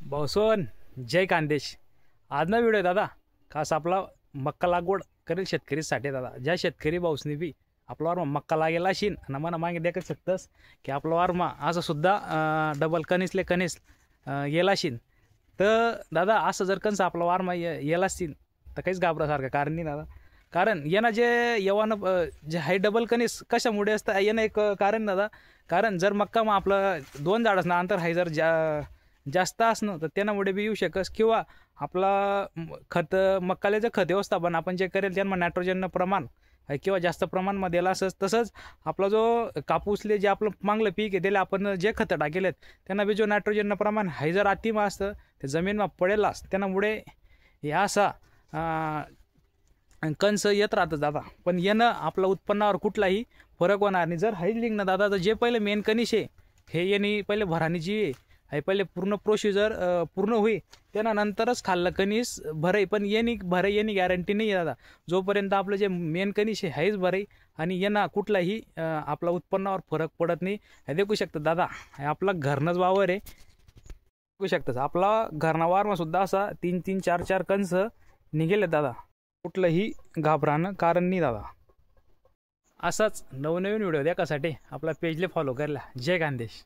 भाऊसोन जय कांदेश. आज ना व्हिडिओ दादा खास आपला मक्का लागवड करेल शेतकरीसाठी दादा. ज्या शेतकरी भाऊसनी बी आपला वारमा मक्का लागेला असेल आणि मला मागे देखत शकतस की आपला वारमा असं सुद्धा डबल कणीसले कणीस येला असेल तर दादा असं जर कणस आपला वारमा येला असतील तर काहीच घाबरासारखं कारण नाही दादा. कारण येणं जे यवानं जे हाय डबल कणीस कशामुळे असतं येणं एक कारण दादा. कारण जर मक्का मग आपलं दोन झाड असणं अंतर हाय जर जास्त असणं तर त्यामुळे बी येऊ शकस. किंवा आपला खत मक्काले जे खत व्यवस्थापन आपण जे करेल त्यांना नायट्रोजन प्रमाण किंवा जास्त प्रमाणमध्ये दिला असंच. तसंच आपला जो कापूसले जे आपलं मागलं पीक आहे त्याला आपण जे खतं टाकेलेत त्यांना बी जो नायट्रोजन प्रमाण हाय जर अतिमा असतं ते जमीनमा पडेलाच त्यामुळे हे असा कणस येत राहतं दादा. पण येणं आपलं उत्पन्नावर कुठलाही फरक होणार नाही जर हाईच लिंक ना दादा. तर जे पहिले मेन कणीस आहे हे येणी पहिले भरानी जी आहे पहिले पूर्ण प्रोसिजर पूर्ण होई त्यानंतरच खाल्लं कणीस भराई. पण येणी भराई येणी गॅरंटी नाही आहे दादा. जोपर्यंत आपलं जे मेन कणीस आहे हाईच भराई आणि येणं कुठलाही आपला उत्पन्नावर फरक पडत नाही. हे देखू शकतं दादा हे आपला घरनंच वावर आहे. बघू शकताच आपला घरना वारमा सुद्धा असा 3-3 4-4 कणस निघेले दादा. कुठलंही घाबरानं कारण नाही दादा. असाच नवनवीन व्हिडिओ देखासाठी आपला पेजले फॉलो करायला. जय खानदेश.